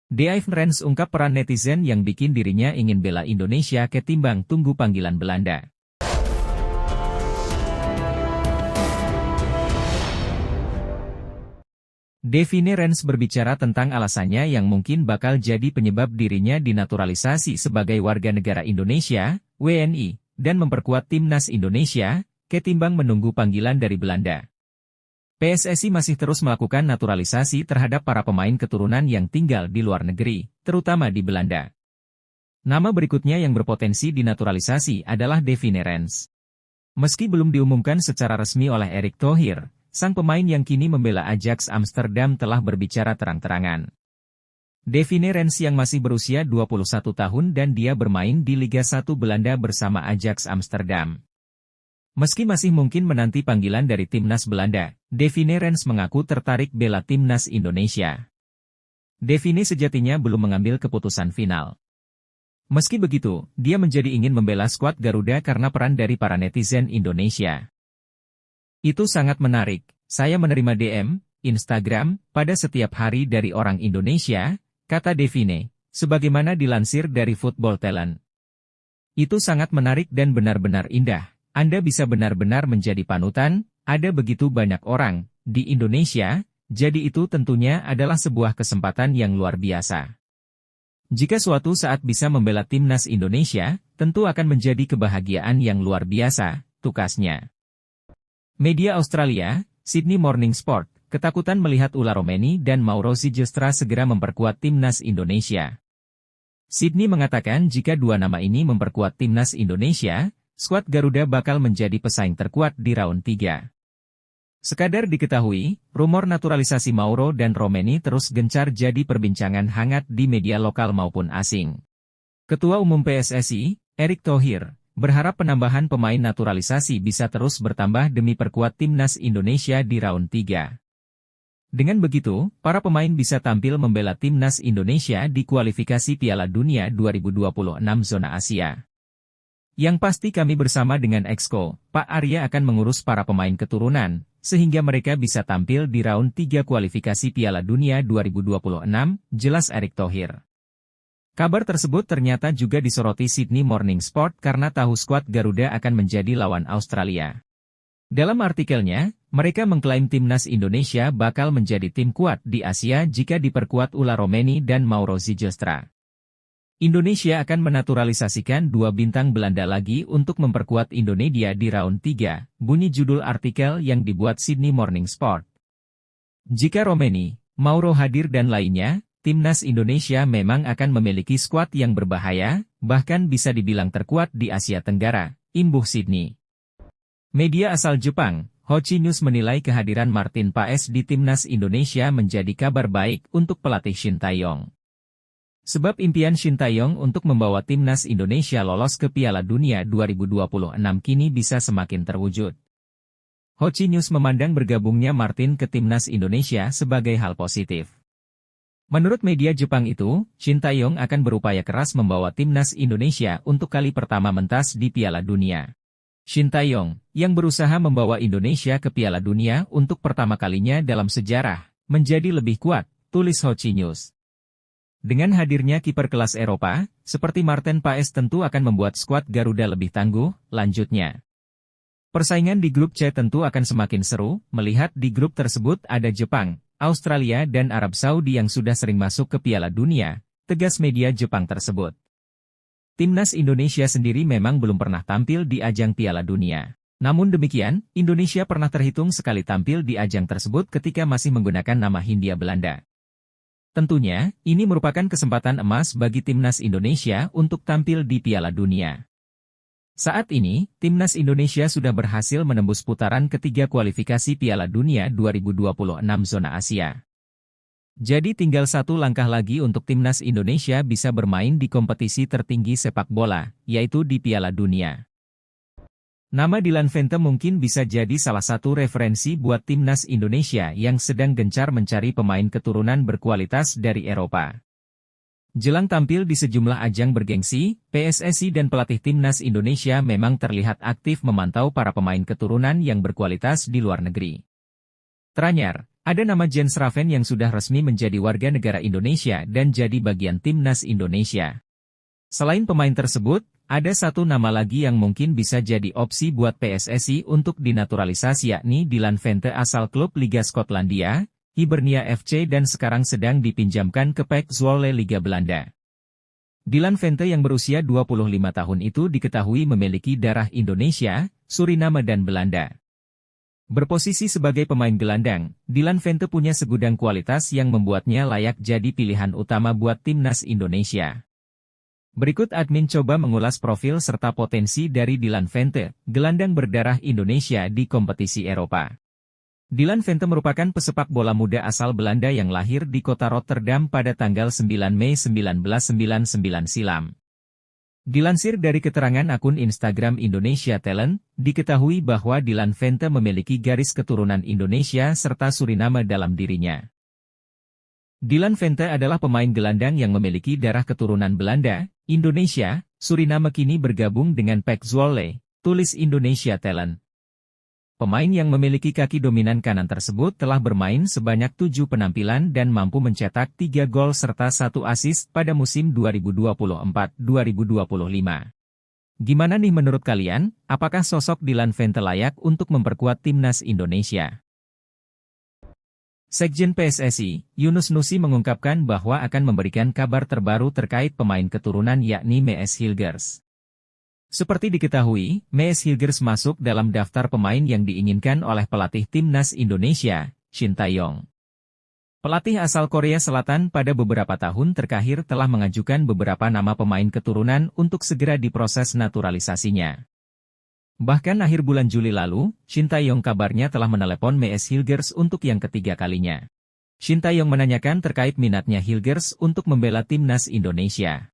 Dave Rens ungkap peran netizen yang bikin dirinya ingin bela Indonesia ketimbang tunggu panggilan Belanda. Devine Rens berbicara tentang alasannya yang mungkin bakal jadi penyebab dirinya dinaturalisasi sebagai warga negara Indonesia, WNI, dan memperkuat timnas Indonesia, ketimbang menunggu panggilan dari Belanda. PSSI masih terus melakukan naturalisasi terhadap para pemain keturunan yang tinggal di luar negeri, terutama di Belanda. Nama berikutnya yang berpotensi dinaturalisasi adalah Devine Rens. Meski belum diumumkan secara resmi oleh Erick Thohir, sang pemain yang kini membela Ajax Amsterdam telah berbicara terang-terangan. Devine Rens yang masih berusia 21 tahun dan dia bermain di Liga 1 Belanda bersama Ajax Amsterdam. Meski masih mungkin menanti panggilan dari timnas Belanda, Devine Rens mengaku tertarik bela timnas Indonesia. Devine sejatinya belum mengambil keputusan final. Meski begitu, dia menjadi ingin membela skuad Garuda karena peran dari para netizen Indonesia. Itu sangat menarik, saya menerima DM, Instagram, pada setiap hari dari orang Indonesia, kata Devine, sebagaimana dilansir dari Football Talent. Itu sangat menarik dan benar-benar indah. Anda bisa benar-benar menjadi panutan, ada begitu banyak orang di Indonesia, jadi itu tentunya adalah sebuah kesempatan yang luar biasa. Jika suatu saat bisa membela timnas Indonesia, tentu akan menjadi kebahagiaan yang luar biasa, tukasnya. Media Australia, Sydney Morning Sport, ketakutan melihat Ula Romeni dan Mauro Ziljestra segera memperkuat timnas Indonesia. Sydney mengatakan jika dua nama ini memperkuat timnas Indonesia, skuad Garuda bakal menjadi pesaing terkuat di round 3. Sekadar diketahui, rumor naturalisasi Mauro dan Romeni terus gencar jadi perbincangan hangat di media lokal maupun asing. Ketua Umum PSSI, Erick Thohir, berharap penambahan pemain naturalisasi bisa terus bertambah demi perkuat timnas Indonesia di round 3. Dengan begitu, para pemain bisa tampil membela timnas Indonesia di kualifikasi Piala Dunia 2026 zona Asia. Yang pasti kami bersama dengan Exco, Pak Arya akan mengurus para pemain keturunan, sehingga mereka bisa tampil di round 3 kualifikasi Piala Dunia 2026, jelas Erick Thohir. Kabar tersebut ternyata juga disoroti Sydney Morning Sport karena tahu skuad Garuda akan menjadi lawan Australia. Dalam artikelnya, mereka mengklaim timnas Indonesia bakal menjadi tim kuat di Asia jika diperkuat Ula Romeni dan Mauro Ziljestra. Indonesia akan menaturalisasikan dua bintang Belanda lagi untuk memperkuat Indonesia di round 3, bunyi judul artikel yang dibuat Sydney Morning Sport. Jika Romeni, Mauro hadir dan lainnya, timnas Indonesia memang akan memiliki skuad yang berbahaya, bahkan bisa dibilang terkuat di Asia Tenggara, imbuh Sydney. Media asal Jepang, Hochi News menilai kehadiran Martin Paes di timnas Indonesia menjadi kabar baik untuk pelatih Shin Tae-yong. Sebab impian Shin Tae-yong untuk membawa timnas Indonesia lolos ke Piala Dunia 2026 kini bisa semakin terwujud. Hochi News memandang bergabungnya Martin ke timnas Indonesia sebagai hal positif. Menurut media Jepang itu, Shin Tae-yong akan berupaya keras membawa timnas Indonesia untuk kali pertama mentas di Piala Dunia. Shin Tae-yong, yang berusaha membawa Indonesia ke Piala Dunia untuk pertama kalinya dalam sejarah, menjadi lebih kuat, tulis Hochi News. Dengan hadirnya kiper kelas Eropa, seperti Martin Paes tentu akan membuat skuad Garuda lebih tangguh, lanjutnya. Persaingan di grup C tentu akan semakin seru, melihat di grup tersebut ada Jepang, Australia dan Arab Saudi yang sudah sering masuk ke Piala Dunia, tegas media Jepang tersebut. Timnas Indonesia sendiri memang belum pernah tampil di ajang Piala Dunia. Namun demikian, Indonesia pernah terhitung sekali tampil di ajang tersebut ketika masih menggunakan nama Hindia Belanda. Tentunya, ini merupakan kesempatan emas bagi timnas Indonesia untuk tampil di Piala Dunia. Saat ini, timnas Indonesia sudah berhasil menembus putaran ketiga kualifikasi Piala Dunia 2026 zona Asia. Jadi tinggal satu langkah lagi untuk timnas Indonesia bisa bermain di kompetisi tertinggi sepak bola, yaitu di Piala Dunia. Nama Dylan Vente mungkin bisa jadi salah satu referensi buat timnas Indonesia yang sedang gencar mencari pemain keturunan berkualitas dari Eropa. Jelang tampil di sejumlah ajang bergengsi, PSSI dan pelatih timnas Indonesia memang terlihat aktif memantau para pemain keturunan yang berkualitas di luar negeri. Teranyar, Ada nama Jens Raven yang sudah resmi menjadi warga negara Indonesia dan jadi bagian timnas Indonesia. Selain pemain tersebut, ada satu nama lagi yang mungkin bisa jadi opsi buat PSSI untuk dinaturalisasi, yakni Dylan Vente asal klub Liga Skotlandia, Hibernia FC, dan sekarang sedang dipinjamkan ke PEC Zwolle Liga Belanda. Dylan Vente yang berusia 25 tahun itu diketahui memiliki darah Indonesia, Suriname dan Belanda. Berposisi sebagai pemain gelandang, Dylan Vente punya segudang kualitas yang membuatnya layak jadi pilihan utama buat timnas Indonesia. Berikut admin coba mengulas profil serta potensi dari Dylan Vente, gelandang berdarah Indonesia di kompetisi Eropa. Dylan Vente merupakan pesepak bola muda asal Belanda yang lahir di kota Rotterdam pada tanggal 9 Mei 1999 silam. Dilansir dari keterangan akun Instagram Indonesia Talent, diketahui bahwa Dylan Vente memiliki garis keturunan Indonesia serta Suriname dalam dirinya. Dylan Vente adalah pemain gelandang yang memiliki darah keturunan Belanda, Indonesia, Suriname, kini bergabung dengan PEC Zwolle, tulis Indonesia Talent. Pemain yang memiliki kaki dominan kanan tersebut telah bermain sebanyak 7 penampilan dan mampu mencetak 3 gol serta 1 assist pada musim 2024-2025. Gimana nih menurut kalian, apakah sosok Dylan Vente layak untuk memperkuat timnas Indonesia? Sekjen PSSI, Yunus Nusi mengungkapkan bahwa akan memberikan kabar terbaru terkait pemain keturunan yakni Mees Hilgers. Seperti diketahui, Mees Hilgers masuk dalam daftar pemain yang diinginkan oleh pelatih timnas Indonesia, Shin Tae-yong. Pelatih asal Korea Selatan pada beberapa tahun terakhir telah mengajukan beberapa nama pemain keturunan untuk segera diproses naturalisasinya. Bahkan akhir bulan Juli lalu, Shin Tae-yong kabarnya telah menelepon Mees Hilgers untuk yang ketiga kalinya. Shin Tae-yong menanyakan terkait minatnya Hilgers untuk membela timnas Indonesia.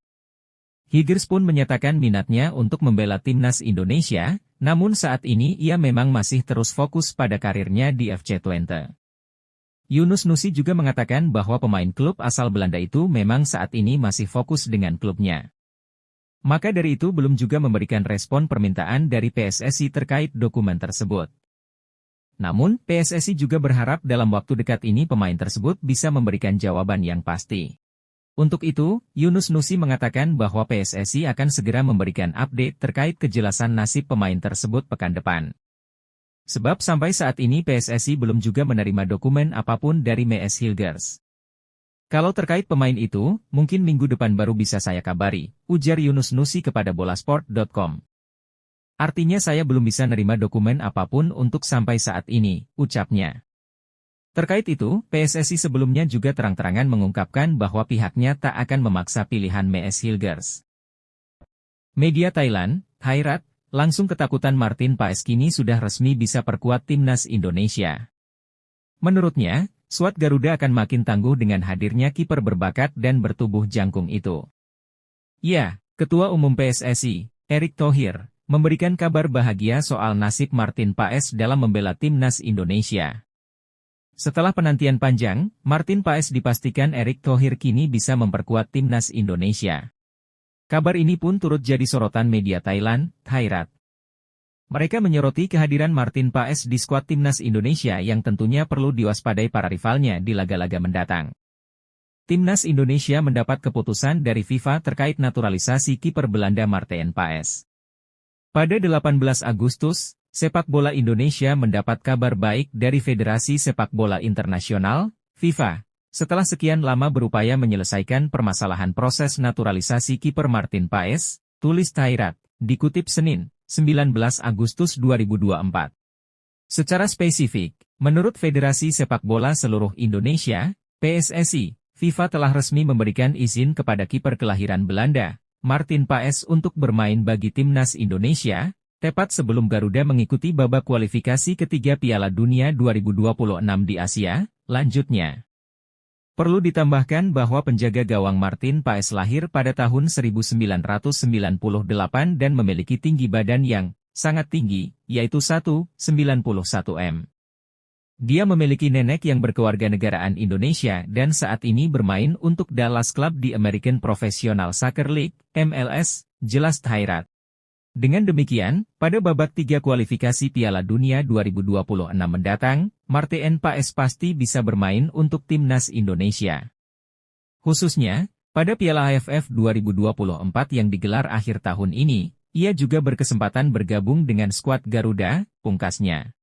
Hilgers pun menyatakan minatnya untuk membela timnas Indonesia, namun saat ini ia memang masih terus fokus pada karirnya di FC Twente. Yunus Nusi juga mengatakan bahwa pemain klub asal Belanda itu memang saat ini masih fokus dengan klubnya. Maka dari itu belum juga memberikan respon permintaan dari PSSI terkait dokumen tersebut. Namun, PSSI juga berharap dalam waktu dekat ini pemain tersebut bisa memberikan jawaban yang pasti. Untuk itu, Yunus Nusi mengatakan bahwa PSSI akan segera memberikan update terkait kejelasan nasib pemain tersebut pekan depan. Sebab sampai saat ini PSSI belum juga menerima dokumen apapun dari Mees Hilgers. Kalau terkait pemain itu, mungkin minggu depan baru bisa saya kabari, ujar Yunus Nusi kepada bolasport.com. Artinya saya belum bisa nerima dokumen apapun untuk sampai saat ini, ucapnya. Terkait itu, PSSI sebelumnya juga terang-terangan mengungkapkan bahwa pihaknya tak akan memaksa pilihan Mees Hilgers. Media Thailand, Thairat, langsung ketakutan Martin Paes kini sudah resmi bisa perkuat timnas Indonesia. Menurutnya, skuad Garuda akan makin tangguh dengan hadirnya kiper berbakat dan bertubuh jangkung itu. Ya, Ketua Umum PSSI, Erick Thohir, memberikan kabar bahagia soal nasib Martin Paes dalam membela timnas Indonesia. Setelah penantian panjang, Martin Paes dipastikan Erick Thohir kini bisa memperkuat timnas Indonesia. Kabar ini pun turut jadi sorotan media Thailand, Thairat. Mereka menyoroti kehadiran Martin Paes di skuad timnas Indonesia yang tentunya perlu diwaspadai para rivalnya di laga-laga mendatang. Timnas Indonesia mendapat keputusan dari FIFA terkait naturalisasi kiper Belanda Martin Paes. Pada 18 Agustus, Sepak bola Indonesia mendapat kabar baik dari Federasi Sepak Bola Internasional, FIFA, setelah sekian lama berupaya menyelesaikan permasalahan proses naturalisasi kiper Martin Paes, tulis Thairat, dikutip Senin, 19 Agustus 2024. Secara spesifik, menurut Federasi Sepak Bola Seluruh Indonesia, PSSI, FIFA telah resmi memberikan izin kepada kiper kelahiran Belanda, Martin Paes untuk bermain bagi timnas Indonesia, tepat sebelum Garuda mengikuti babak kualifikasi ketiga Piala Dunia 2026 di Asia, lanjutnya. Perlu ditambahkan bahwa penjaga gawang Martin Paes lahir pada tahun 1998 dan memiliki tinggi badan yang sangat tinggi, yaitu 1,91 m. Dia memiliki nenek yang berkewarganegaraan Indonesia dan saat ini bermain untuk Dallas Club di American Professional Soccer League, MLS, jelas Thairat. Dengan demikian, pada babak 3 kualifikasi Piala Dunia 2026 mendatang, Martin Paes pasti bisa bermain untuk timnas Indonesia. Khususnya, pada Piala AFF 2024 yang digelar akhir tahun ini, ia juga berkesempatan bergabung dengan skuad Garuda, pungkasnya.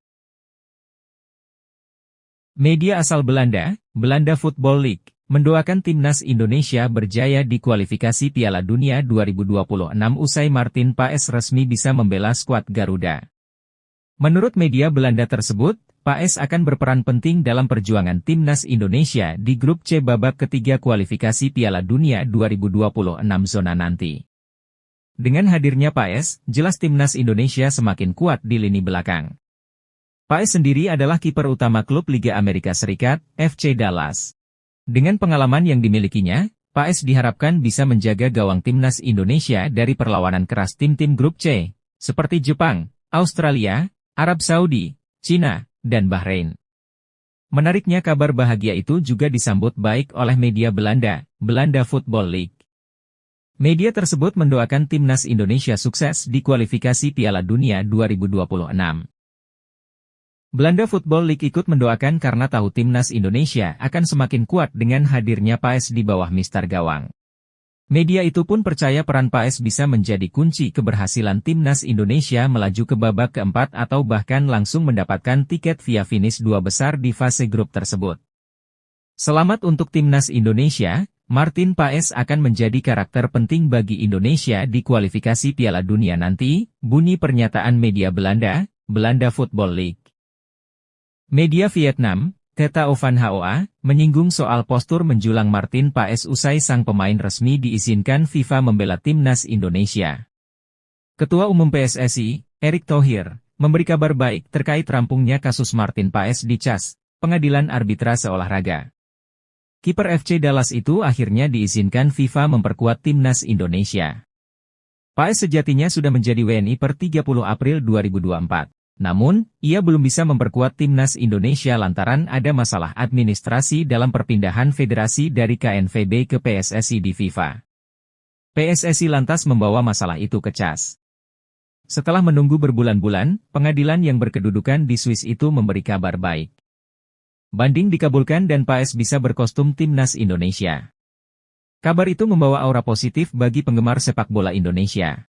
Media asal Belanda, Belanda Football League, mendoakan timnas Indonesia berjaya di kualifikasi Piala Dunia 2026 usai Martin Paes resmi bisa membela skuad Garuda. Menurut media Belanda tersebut, Paes akan berperan penting dalam perjuangan timnas Indonesia di grup C babak ketiga kualifikasi Piala Dunia 2026 zona nanti. Dengan hadirnya Paes, jelas timnas Indonesia semakin kuat di lini belakang. Paes sendiri adalah kiper utama klub Liga Amerika Serikat, FC Dallas. Dengan pengalaman yang dimilikinya, Paes diharapkan bisa menjaga gawang timnas Indonesia dari perlawanan keras tim-tim grup C, seperti Jepang, Australia, Arab Saudi, Cina, dan Bahrain. Menariknya kabar bahagia itu juga disambut baik oleh media Belanda, Belanda Football League. Media tersebut mendoakan timnas Indonesia sukses di kualifikasi Piala Dunia 2026. Belanda Football League ikut mendoakan karena tahu timnas Indonesia akan semakin kuat dengan hadirnya Paes di bawah mistar gawang. Media itu pun percaya peran Paes bisa menjadi kunci keberhasilan timnas Indonesia melaju ke babak keempat atau bahkan langsung mendapatkan tiket via finish dua besar di fase grup tersebut. Selamat untuk timnas Indonesia, Martin Paes akan menjadi karakter penting bagi Indonesia di kualifikasi Piala Dunia nanti, bunyi pernyataan media Belanda, Belanda Football League. Media Vietnam, Theta Van Hoa, menyinggung soal postur menjulang Martin Paes usai sang pemain resmi diizinkan FIFA membela timnas Indonesia. Ketua Umum PSSI, Erick Thohir, memberi kabar baik terkait rampungnya kasus Martin Paes di CAS, Pengadilan Arbitrase Olahraga. Kiper FC Dallas itu akhirnya diizinkan FIFA memperkuat timnas Indonesia. Paes sejatinya sudah menjadi WNI per 30 April 2024. Namun, ia belum bisa memperkuat timnas Indonesia lantaran ada masalah administrasi dalam perpindahan federasi dari KNVB ke PSSI di FIFA. PSSI lantas membawa masalah itu ke CAS. Setelah menunggu berbulan-bulan, pengadilan yang berkedudukan di Swiss itu memberi kabar baik. Banding dikabulkan dan Paes bisa berkostum timnas Indonesia. Kabar itu membawa aura positif bagi penggemar sepak bola Indonesia.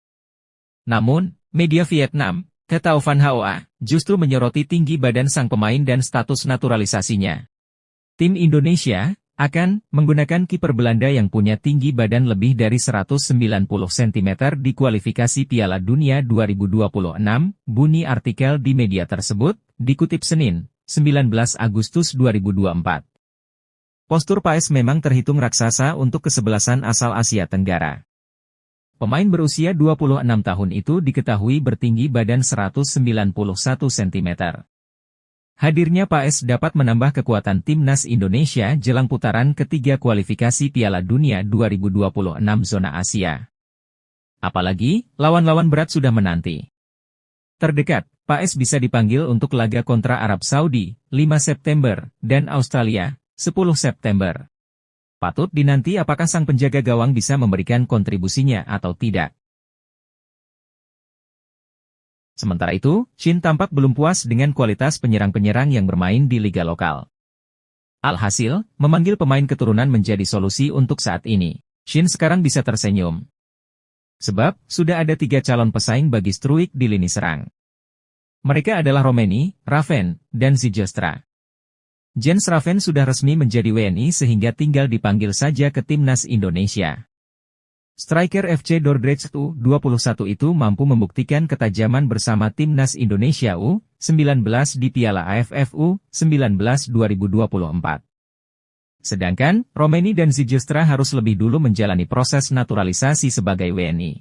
Namun, media Vietnam, Theta Van Hoa, justru menyoroti tinggi badan sang pemain dan status naturalisasinya. Tim Indonesia akan menggunakan kiper Belanda yang punya tinggi badan lebih dari 190 cm di kualifikasi Piala Dunia 2026, bunyi artikel di media tersebut, dikutip Senin, 19 Agustus 2024. Postur Paes memang terhitung raksasa untuk kesebelasan asal Asia Tenggara. Pemain berusia 26 tahun itu diketahui bertinggi badan 191 cm. Hadirnya Paes dapat menambah kekuatan timnas Indonesia jelang putaran ketiga kualifikasi Piala Dunia 2026 zona Asia. Apalagi, lawan-lawan berat sudah menanti. Terdekat, Paes bisa dipanggil untuk laga kontra Arab Saudi, 5 September, dan Australia, 10 September. Patut dinanti apakah sang penjaga gawang bisa memberikan kontribusinya atau tidak. Sementara itu, Shin tampak belum puas dengan kualitas penyerang-penyerang yang bermain di liga lokal. Alhasil, memanggil pemain keturunan menjadi solusi untuk saat ini. Shin sekarang bisa tersenyum. Sebab, sudah ada 3 calon pesaing bagi Struijk di lini serang. Mereka adalah Romeni, Raven, dan Zijlstra. Jens Raven sudah resmi menjadi WNI sehingga tinggal dipanggil saja ke timnas Indonesia. Striker FC Dordrecht U21 itu mampu membuktikan ketajaman bersama timnas Indonesia U19 di Piala AFF U19 2024. Sedangkan, Romeni dan Zijlstra harus lebih dulu menjalani proses naturalisasi sebagai WNI.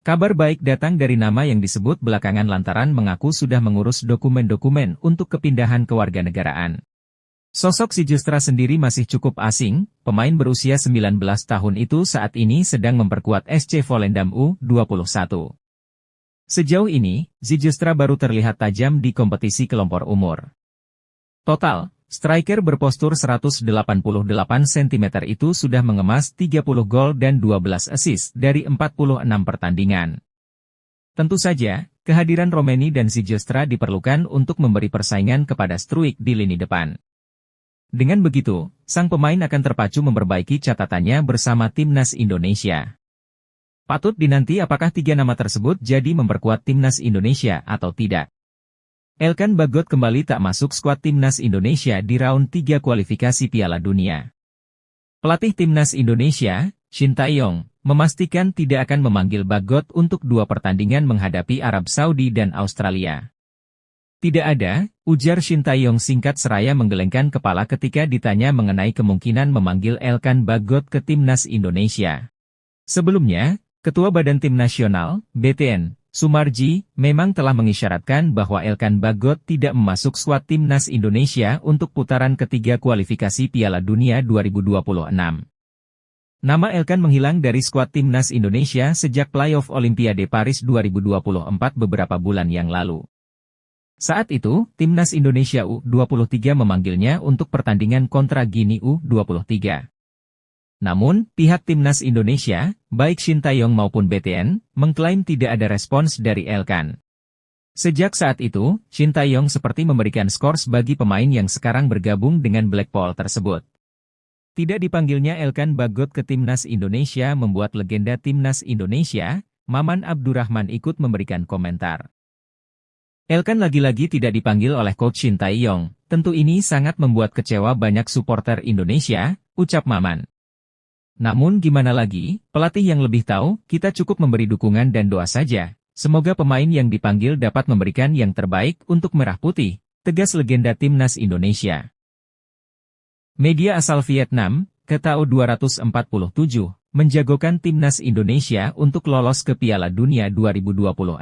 Kabar baik datang dari nama yang disebut belakangan lantaran mengaku sudah mengurus dokumen-dokumen untuk kepindahan kewarganegaraan. Sosok Zijlstra sendiri masih cukup asing, pemain berusia 19 tahun itu saat ini sedang memperkuat SC Volendam U21. Sejauh ini, Zijlstra baru terlihat tajam di kompetisi kelompok umur. Total, striker berpostur 188 cm itu sudah mengemas 30 gol dan 12 assist dari 46 pertandingan. Tentu saja, kehadiran Romeni dan Zijlstra diperlukan untuk memberi persaingan kepada Struijk di lini depan. Dengan begitu, sang pemain akan terpacu memperbaiki catatannya bersama timnas Indonesia. Patut dinanti apakah tiga nama tersebut jadi memperkuat timnas Indonesia atau tidak. Elkan Bagot kembali tak masuk skuad timnas Indonesia di round 3 kualifikasi Piala Dunia. Pelatih timnas Indonesia, Shin Tae-yong, memastikan tidak akan memanggil Bagot untuk 2 pertandingan menghadapi Arab Saudi dan Australia. Tidak ada, ujar Shin Tae-yong singkat seraya menggelengkan kepala ketika ditanya mengenai kemungkinan memanggil Elkan Bagot ke timnas Indonesia. Sebelumnya, Ketua Badan Tim Nasional, BTN, Sumarji, memang telah mengisyaratkan bahwa Elkan Bagot tidak masuk skuad timnas Indonesia untuk putaran ketiga kualifikasi Piala Dunia 2026. Nama Elkan menghilang dari skuad timnas Indonesia sejak playoff Olimpiade Paris 2024 beberapa bulan yang lalu. Saat itu, timnas Indonesia U23 memanggilnya untuk pertandingan kontra Guinea U23. Namun, pihak timnas Indonesia, baik Shin Tae-yong maupun BTN, mengklaim tidak ada respons dari Elkan. Sejak saat itu, Shin Tae-yong seperti memberikan skors bagi pemain yang sekarang bergabung dengan Blackpool tersebut. Tidak dipanggilnya Elkan Bagot ke timnas Indonesia membuat legenda timnas Indonesia, Maman Abdurrahman ikut memberikan komentar. Elkan lagi-lagi tidak dipanggil oleh coach Shin Tae-yong, tentu ini sangat membuat kecewa banyak supporter Indonesia, ucap Maman. Namun gimana lagi, pelatih yang lebih tahu, kita cukup memberi dukungan dan doa saja. Semoga pemain yang dipanggil dapat memberikan yang terbaik untuk Merah Putih, tegas legenda timnas Indonesia. Media asal Vietnam, KTO 247, menjagokan timnas Indonesia untuk lolos ke Piala Dunia 2026.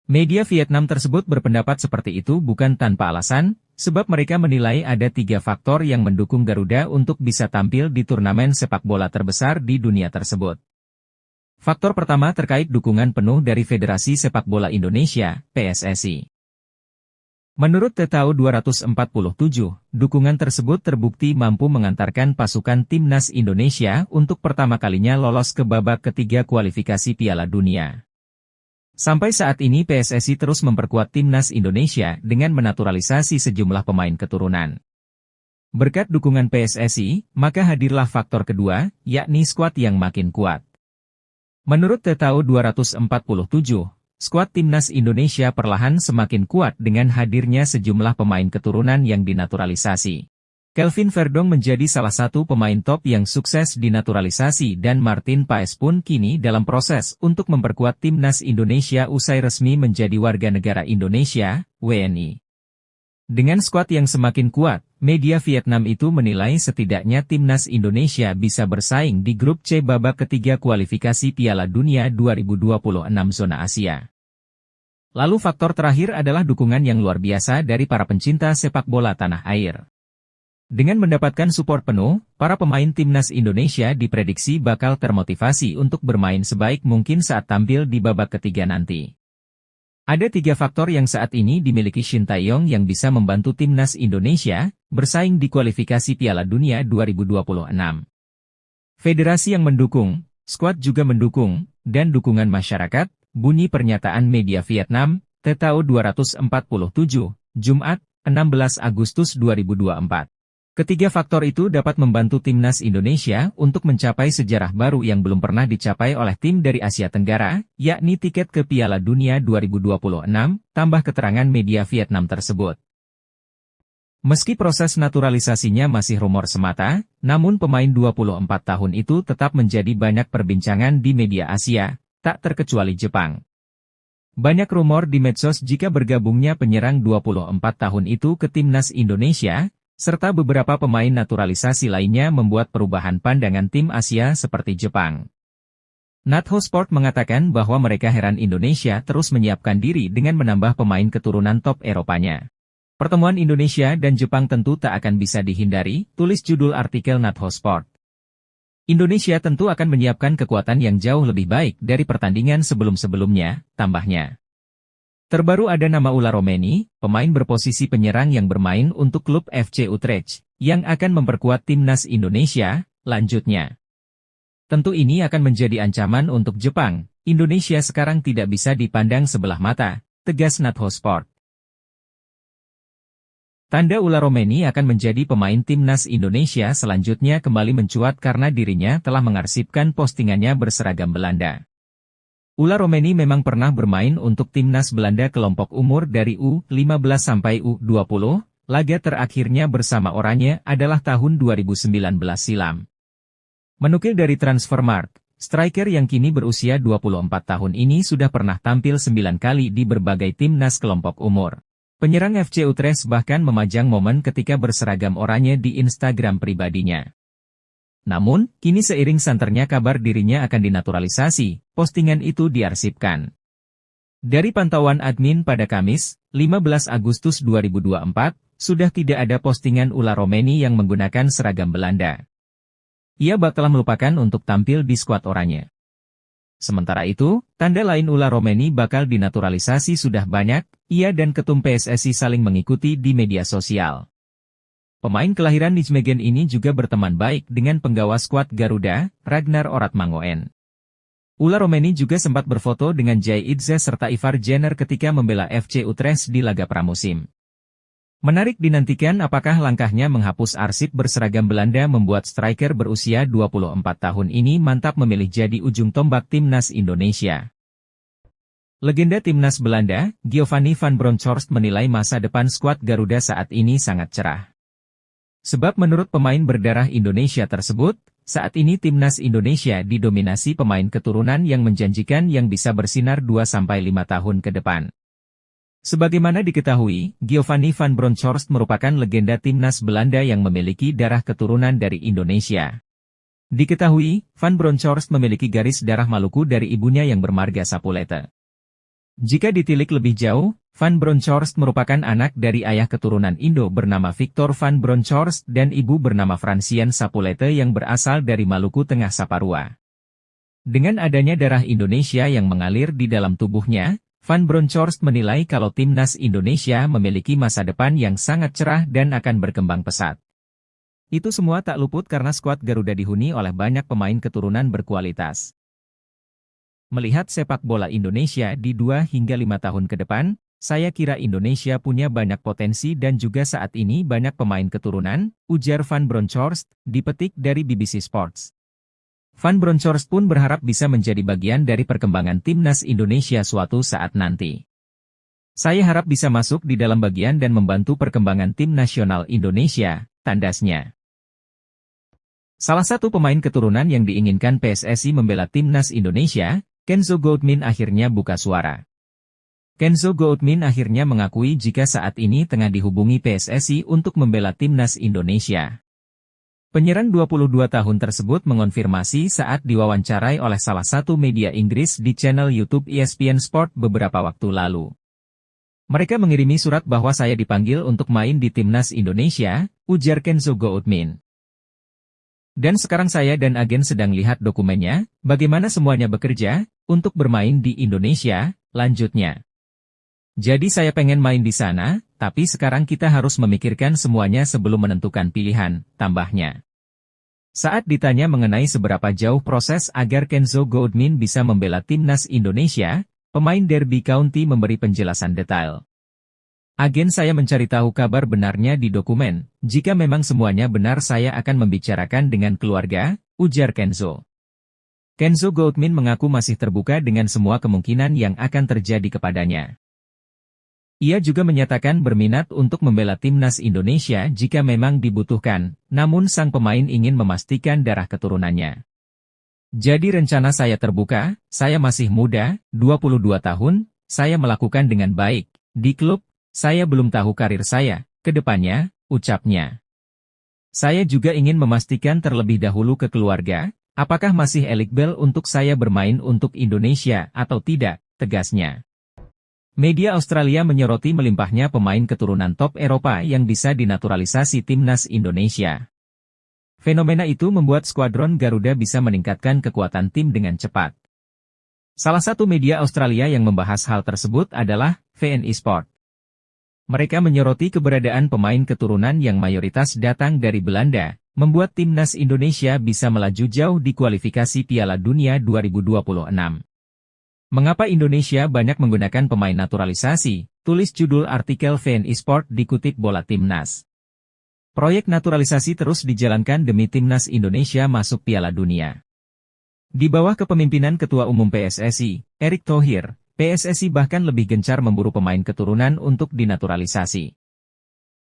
Media Vietnam tersebut berpendapat seperti itu bukan tanpa alasan, sebab mereka menilai ada 3 faktor yang mendukung Garuda untuk bisa tampil di turnamen sepak bola terbesar di dunia tersebut. Faktor pertama terkait dukungan penuh dari Federasi Sepak Bola Indonesia, PSSI. Menurut TTAU 247, dukungan tersebut terbukti mampu mengantarkan pasukan timnas Indonesia untuk pertama kalinya lolos ke babak ketiga kualifikasi Piala Dunia. Sampai saat ini PSSI terus memperkuat timnas Indonesia dengan menaturalisasi sejumlah pemain keturunan. Berkat dukungan PSSI, maka hadirlah faktor kedua, yakni skuad yang makin kuat. Menurut TTAU 247, skuad timnas Indonesia perlahan semakin kuat dengan hadirnya sejumlah pemain keturunan yang dinaturalisasi. Kelvin Verdong menjadi salah satu pemain top yang sukses dinaturalisasi dan Martin Paes pun kini dalam proses untuk memperkuat timnas Indonesia usai resmi menjadi warga negara Indonesia, WNI. Dengan skuad yang semakin kuat, media Vietnam itu menilai setidaknya timnas Indonesia bisa bersaing di grup C babak ketiga kualifikasi Piala Dunia 2026 zona Asia. Lalu faktor terakhir adalah dukungan yang luar biasa dari para pencinta sepak bola tanah air. Dengan mendapatkan support penuh, para pemain timnas Indonesia diprediksi bakal termotivasi untuk bermain sebaik mungkin saat tampil di babak ketiga nanti. Ada 3 faktor yang saat ini dimiliki Shin Tae-yong yang bisa membantu timnas Indonesia bersaing di kualifikasi Piala Dunia 2026. Federasi yang mendukung, skuad juga mendukung, dan dukungan masyarakat, bunyi pernyataan media Vietnam, TTAU 247, Jumat, 16 Agustus 2024. Ketiga faktor itu dapat membantu timnas Indonesia untuk mencapai sejarah baru yang belum pernah dicapai oleh tim dari Asia Tenggara, yakni tiket ke Piala Dunia 2026, tambah keterangan media Vietnam tersebut. Meski proses naturalisasinya masih rumor semata, namun pemain 24 tahun itu tetap menjadi banyak perbincangan di media Asia, tak terkecuali Jepang. Banyak rumor di medsos jika bergabungnya penyerang 24 tahun itu ke timnas Indonesia, serta beberapa pemain naturalisasi lainnya membuat perubahan pandangan tim Asia seperti Jepang. Natho Sport mengatakan bahwa mereka heran Indonesia terus menyiapkan diri dengan menambah pemain keturunan top Eropanya. Pertemuan Indonesia dan Jepang tentu tak akan bisa dihindari, tulis judul artikel Natho Sport. Indonesia tentu akan menyiapkan kekuatan yang jauh lebih baik dari pertandingan sebelum-sebelumnya, tambahnya. Terbaru ada nama Ula Romeni, pemain berposisi penyerang yang bermain untuk klub FC Utrecht, yang akan memperkuat timnas Indonesia, lanjutnya. Tentu ini akan menjadi ancaman untuk Jepang, Indonesia sekarang tidak bisa dipandang sebelah mata, tegas Natho Sport. Tanda ular Romeni akan menjadi pemain timnas Indonesia selanjutnya kembali mencuat karena dirinya telah mengarsipkan postingannya berseragam Belanda. Ular Romeni memang pernah bermain untuk timnas Belanda kelompok umur dari U15 sampai U20, laga terakhirnya bersama Oranye adalah tahun 2019 silam. Menukil dari Transfermarkt, striker yang kini berusia 24 tahun ini sudah pernah tampil 9 kali di berbagai timnas kelompok umur. Penyerang FC Utrecht bahkan memajang momen ketika berseragam Oranye di Instagram pribadinya. Namun, kini seiring santernya kabar dirinya akan dinaturalisasi, postingan itu diarsipkan. Dari pantauan admin pada Kamis, 15 Agustus 2024, sudah tidak ada postingan ular Romeni yang menggunakan seragam Belanda. Ia bakal melupakan untuk tampil di skuad Oranye. Sementara itu, tanda lain ular Romeni bakal dinaturalisasi sudah banyak, ia dan ketum PSSI saling mengikuti di media sosial. Pemain kelahiran Nijmegen ini juga berteman baik dengan penggawa skuad Garuda, Ragnar Oratmangoen. Ular Romeni juga sempat berfoto dengan Jay Idze serta Ivar Jenner ketika membela FC Utrecht di laga pramusim. Menarik dinantikan apakah langkahnya menghapus arsip berseragam Belanda membuat striker berusia 24 tahun ini mantap memilih jadi ujung tombak timnas Indonesia. Legenda timnas Belanda, Giovanni van Bronckhorst menilai masa depan skuad Garuda saat ini sangat cerah. Sebab menurut pemain berdarah Indonesia tersebut, saat ini timnas Indonesia didominasi pemain keturunan yang menjanjikan yang bisa bersinar 2-5 tahun ke depan. Sebagaimana diketahui, Giovanni van Bronckhorst merupakan legenda timnas Belanda yang memiliki darah keturunan dari Indonesia. Diketahui, Van Bronckhorst memiliki garis darah Maluku dari ibunya yang bermarga Sapulete. Jika ditilik lebih jauh, Van Bronckhorst merupakan anak dari ayah keturunan Indo bernama Victor van Bronckhorst dan ibu bernama Francian Sapulete yang berasal dari Maluku Tengah Saparua. Dengan adanya darah Indonesia yang mengalir di dalam tubuhnya, Van Bronckhorst menilai kalau timnas Indonesia memiliki masa depan yang sangat cerah dan akan berkembang pesat. Itu semua tak luput karena skuad Garuda dihuni oleh banyak pemain keturunan berkualitas. Melihat sepak bola Indonesia di 2 hingga 5 tahun ke depan, saya kira Indonesia punya banyak potensi dan juga saat ini banyak pemain keturunan, ujar Van Bronckhorst, dipetik dari BBC Sports. Van Bronckhorst pun berharap bisa menjadi bagian dari perkembangan timnas Indonesia suatu saat nanti. Saya harap bisa masuk di dalam bagian dan membantu perkembangan tim nasional Indonesia, tandasnya. Salah satu pemain keturunan yang diinginkan PSSI membela timnas Indonesia, Kenzo Goldmin akhirnya buka suara. Kenzo Goldmin akhirnya mengakui jika saat ini tengah dihubungi PSSI untuk membela timnas Indonesia. Penyerang 22 tahun tersebut mengonfirmasi saat diwawancarai oleh salah satu media Inggris di channel YouTube ESPN Sport beberapa waktu lalu. Mereka mengirimi surat bahwa saya dipanggil untuk main di timnas Indonesia, ujar Kenzo Goldmin. Dan sekarang saya dan agen sedang lihat dokumennya, bagaimana semuanya bekerja, untuk bermain di Indonesia, lanjutnya. Jadi saya pengen main di sana, tapi sekarang kita harus memikirkan semuanya sebelum menentukan pilihan, tambahnya. Saat ditanya mengenai seberapa jauh proses agar Kenzo Goldmin bisa membela timnas Indonesia, pemain Derby County memberi penjelasan detail. Agen saya mencari tahu kabar benarnya di dokumen, jika memang semuanya benar saya akan membicarakan dengan keluarga, ujar Kenzo. Kenzo Goldmin mengaku masih terbuka dengan semua kemungkinan yang akan terjadi kepadanya. Ia juga menyatakan berminat untuk membela timnas Indonesia jika memang dibutuhkan, namun sang pemain ingin memastikan darah keturunannya. Jadi rencana saya terbuka, saya masih muda, 22 tahun, saya melakukan dengan baik, di klub, saya belum tahu karir saya, ke depannya, ucapnya. Saya juga ingin memastikan terlebih dahulu ke keluarga, apakah masih eligible untuk saya bermain untuk Indonesia atau tidak, tegasnya. Media Australia menyoroti melimpahnya pemain keturunan top Eropa yang bisa dinaturalisasi timnas Indonesia. Fenomena itu membuat skuadron Garuda bisa meningkatkan kekuatan tim dengan cepat. Salah satu media Australia yang membahas hal tersebut adalah VNI Sport. Mereka menyoroti keberadaan pemain keturunan yang mayoritas datang dari Belanda, membuat timnas Indonesia bisa melaju jauh di kualifikasi Piala Dunia 2026. Mengapa Indonesia banyak menggunakan pemain naturalisasi? Tulis judul artikel VN Esport dikutip Bola Timnas. Proyek naturalisasi terus dijalankan demi Timnas Indonesia masuk Piala Dunia. Di bawah kepemimpinan Ketua Umum PSSI, Erick Thohir, PSSI bahkan lebih gencar memburu pemain keturunan untuk dinaturalisasi.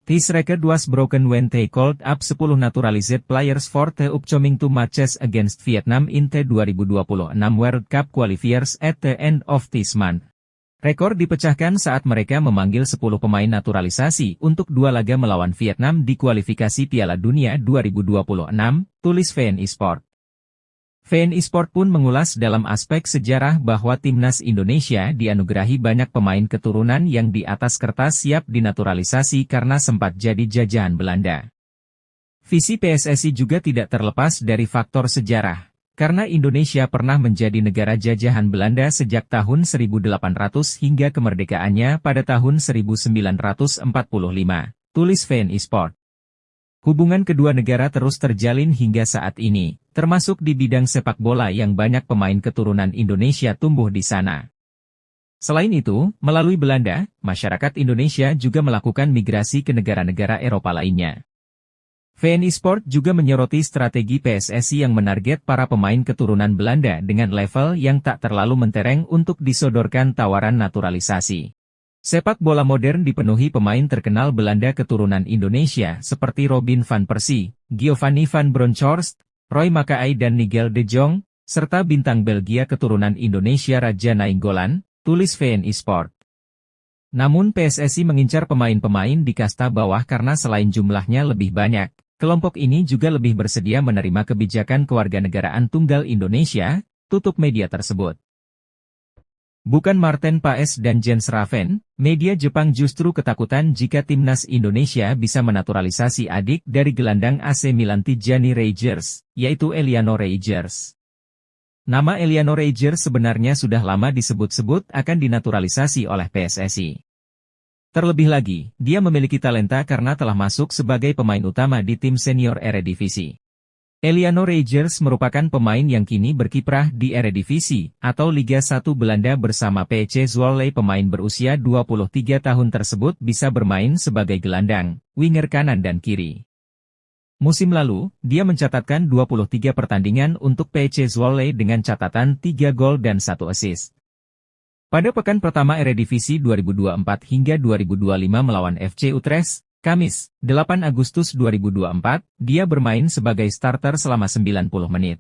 This record was broken when they called up 10 naturalized players for the upcoming 2 matches against Vietnam in the 2026 World Cup qualifiers at the end of this month. Rekor dipecahkan saat mereka memanggil 10 pemain naturalisasi untuk 2 laga melawan Vietnam di kualifikasi Piala Dunia 2026, tulis VN Esport. VN Esport pun mengulas dalam aspek sejarah bahwa Timnas Indonesia dianugerahi banyak pemain keturunan yang di atas kertas siap dinaturalisasi karena sempat jadi jajahan Belanda. Visi PSSI juga tidak terlepas dari faktor sejarah, karena Indonesia pernah menjadi negara jajahan Belanda sejak tahun 1800 hingga kemerdekaannya pada tahun 1945, tulis VN Esport. Hubungan kedua negara terus terjalin hingga saat ini, termasuk di bidang sepak bola yang banyak pemain keturunan Indonesia tumbuh di sana. Selain itu, melalui Belanda, masyarakat Indonesia juga melakukan migrasi ke negara-negara Eropa lainnya. VN Esport juga menyoroti strategi PSSI yang menarget para pemain keturunan Belanda dengan level yang tak terlalu mentereng untuk disodorkan tawaran naturalisasi. Sepak bola modern dipenuhi pemain terkenal Belanda keturunan Indonesia seperti Robin van Persie, Giovanni van Bronckhorst, Roy Makaay dan Nigel de Jong, serta bintang Belgia keturunan Indonesia Raja Nainggolan, tulis VN Esport. Namun PSSI mengincar pemain-pemain di kasta bawah karena selain jumlahnya lebih banyak, kelompok ini juga lebih bersedia menerima kebijakan kewarganegaraan tunggal Indonesia, tutup media tersebut. Bukan Marten Paes dan Jens Raven, media Jepang justru ketakutan jika Timnas Indonesia bisa menaturalisasi adik dari gelandang AC Milan Tijjani Reijers, yaitu Eliano Reijers. Nama Eliano Reijers sebenarnya sudah lama disebut-sebut akan dinaturalisasi oleh PSSI. Terlebih lagi, dia memiliki talenta karena telah masuk sebagai pemain utama di tim senior Eredivisie. Eliano Reijers merupakan pemain yang kini berkiprah di Eredivisie, atau Liga 1 Belanda bersama PC Zwolle. Pemain berusia 23 tahun tersebut bisa bermain sebagai gelandang, winger kanan dan kiri. Musim lalu, dia mencatatkan 23 pertandingan untuk PC Zwolle dengan catatan 3 gol dan 1 assist. Pada pekan pertama Eredivisie 2024 hingga 2025 melawan FC Utrecht, Kamis, 8 Agustus 2024, dia bermain sebagai starter selama 90 menit.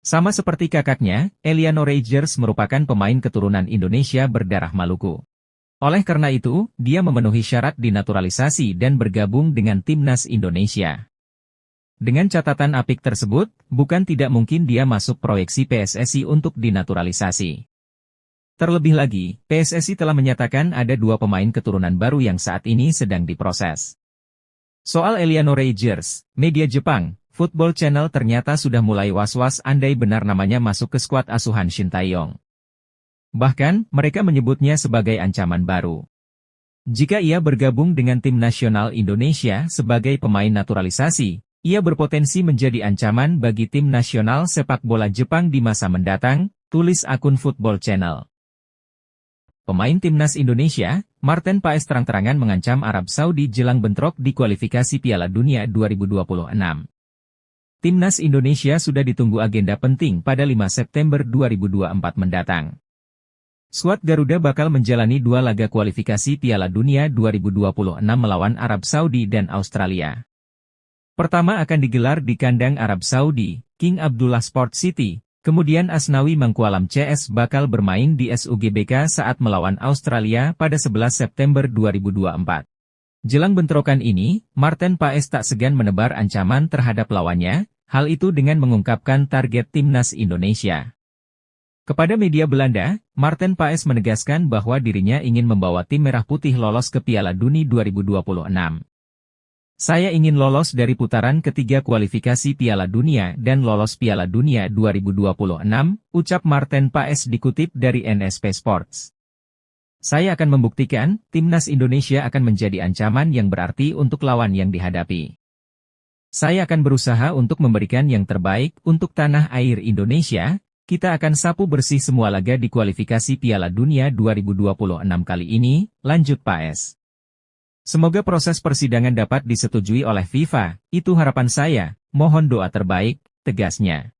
Sama seperti kakaknya, Eliano Reijers merupakan pemain keturunan Indonesia berdarah Maluku. Oleh karena itu, dia memenuhi syarat dinaturalisasi dan bergabung dengan Timnas Indonesia. Dengan catatan apik tersebut, bukan tidak mungkin dia masuk proyeksi PSSI untuk dinaturalisasi. Terlebih lagi, PSSI telah menyatakan ada 2 pemain keturunan baru yang saat ini sedang diproses. Soal Eliano Reijers, media Jepang, Football Channel ternyata sudah mulai was-was andai benar namanya masuk ke skuad asuhan Shin Tae-yong. Bahkan, mereka menyebutnya sebagai ancaman baru. Jika ia bergabung dengan tim nasional Indonesia sebagai pemain naturalisasi, ia berpotensi menjadi ancaman bagi tim nasional sepak bola Jepang di masa mendatang, tulis akun Football Channel. Pemain Timnas Indonesia, Marten Paes terang-terangan mengancam Arab Saudi jelang bentrok di kualifikasi Piala Dunia 2026. Timnas Indonesia sudah ditunggu agenda penting pada 5 September 2024 mendatang. Skuad Garuda bakal menjalani 2 laga kualifikasi Piala Dunia 2026 melawan Arab Saudi dan Australia. Pertama akan digelar di kandang Arab Saudi, King Abdullah Sport City. Kemudian Asnawi Mangkualam CS bakal bermain di SUGBK saat melawan Australia pada 11 September 2024. Jelang bentrokan ini, Marten Paes tak segan menebar ancaman terhadap lawannya, hal itu dengan mengungkapkan target Timnas Indonesia. Kepada media Belanda, Marten Paes menegaskan bahwa dirinya ingin membawa tim Merah Putih lolos ke Piala Dunia 2026. Saya ingin lolos dari putaran ketiga kualifikasi Piala Dunia dan lolos Piala Dunia 2026, ucap Marten Paes dikutip dari NSP Sports. Saya akan membuktikan, Timnas Indonesia akan menjadi ancaman yang berarti untuk lawan yang dihadapi. Saya akan berusaha untuk memberikan yang terbaik untuk tanah air Indonesia, Kita akan sapu bersih semua laga di kualifikasi Piala Dunia 2026 kali ini, lanjut Paes. Semoga proses persidangan dapat disetujui oleh FIFA, itu harapan saya, mohon doa terbaik, tegasnya.